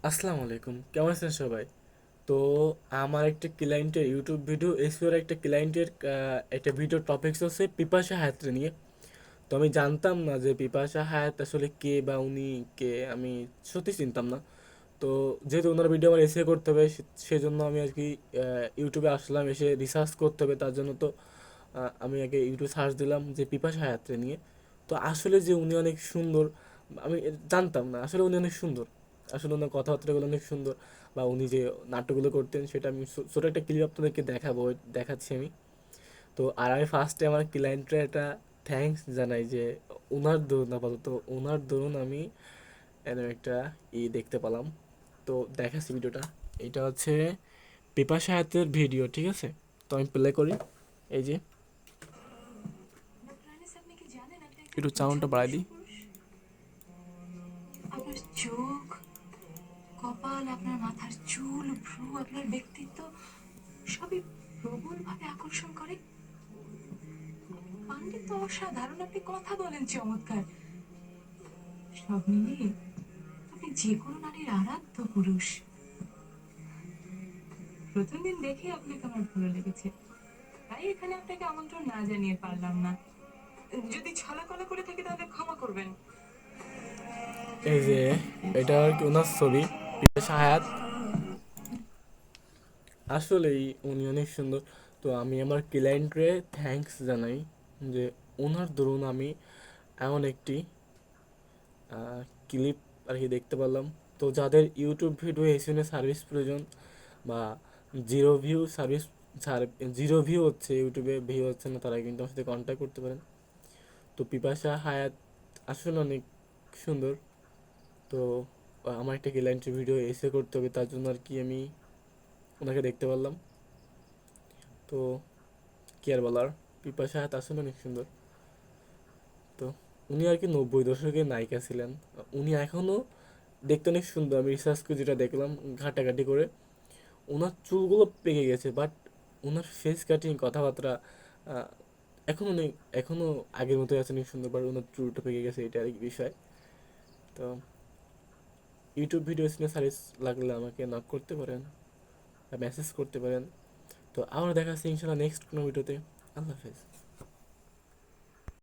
আসসালামু আলাইকুম, কেমন আছেন সবাই? তো আমার একটা ক্লায়েন্টের ইউটিউব ভিডিও এক্সপ্লোর একটা ক্লায়েন্টের একটা ভিডিও টপিকস হচ্ছে পিপাসা হায়াতের নিয়ে। তো আমি জানতাম না যে পিপাসা হায়াত আসলে কে বা উনি কে, আমি সত্যি চিনতাম না। তো যেহেতু ওনার ভিডিও আমার এসে করতে হবে, সেজন্য আমি আর কি ইউটিউবে আসলাম, এসে রিসার্চ করতে হবে তার জন্য। তো আমি আগে ইউটিউব সার্চ দিলাম যে পিপাসা হায়াতের নিয়ে। তো আসলে যে উনি অনেক সুন্দর, আমি জানতাম না আসলে উনি অনেক সুন্দর। আসলে ওনার কথাবার্তাগুলো অনেক সুন্দর, বা উনি যে নাটকগুলো করতেন সেটা আমি ছোটো একটা ক্লিপ আপনাদেরকে দেখাবো, দেখাচ্ছি আমি। তো আর আমি ফার্স্টে আমার ক্লায়েন্টরা একটা থ্যাঙ্কস জানাই যে ওনার দরুন, আপাতত ওনার দরুন আমি এরকম একটা দেখতে পেলাম। তো দেখাচ্ছি ভিডিওটা। এটা হচ্ছে পিপাসা হায়াতের ভিডিও, ঠিক আছে? তো আমি প্লে করি, এই যে একটু সাউন্ডটা বাড়াই দিই। আপনার চোখ, কপাল, আপনার মাথার চুল, ভ্রু, আপনার ব্যক্তিত্ব সবই প্রবলভাবে আকর্ষণ করে। পাণ্ডিত্য অসাধারণ, আপনি কথা বলেন চমৎকার। সব মিলিয়ে আপনি যে কোনো নারীর আরাধ্য পুরুষ। প্রথম দিন দেখে আপনাকে আমার ভালো লেগেছে, তাই এখানে আপনাকে আমন্ত্রণ না জানিয়ে পারলাম না। যদি ছলাকলা করে থাকি তাহলে ক্ষমা করবেন। এই যে এটা আর কি ওনার ছবি, পিপাসা হায়াত। আসলেই উনি অনেক সুন্দর। তো আমি আমার ক্লায়েন্টরে থ্যাঙ্কস জানাই যে ওনার দরুন আমি এমন একটি ক্লিপ আর কি দেখতে পারলাম। তো যাদের ইউটিউব ভিডিও এসিনে সার্ভিস প্রয়োজন, বা zero view service, zero view হচ্ছে, ইউটিউবে ভিউ হচ্ছে না, তারা কিন্তু আমার সাথে কন্ট্যাক্ট করতে পারেন। তো পিপাসা হায়াত আসলে অনেক সুন্দর। তো আমার একটা ক্লায়েন্টের ভিডিও এসে করতে হবে, তার জন্য আর কি আমি ওনাকে দেখতে পারলাম। তো কি আর বলার, পিপাসা হায়াত আসলে অনেক সুন্দর। তো উনি আর কি 90 দশকের নায়িকা ছিলেন। উনি এখনও দেখতে অনেক সুন্দর, আমি রিসার্চ করে যেটা দেখলাম ঘাটাঘাটি করে। ওনার চুলগুলো পেকে গেছে, বাট ওনার ফেস কাটিং, কথাবার্তা আহ, এখন অনেক, এখনও আগের মতোই আছে, অনেক সুন্দর, বাট ওনার চুলটা পেকে গেছে, এটা আর কি বিষয়। তো ইউটিউব ভিডিও নিয়ে সার্ভিস লাগলে আমাকে নক করতে পারেন বা মেসেজ করতে পারেন। তো আবার দেখা হচ্ছে ইনশাল্লাহ নেক্সট কোনো ভিডিওতে। আল্লাহ হাফেজ।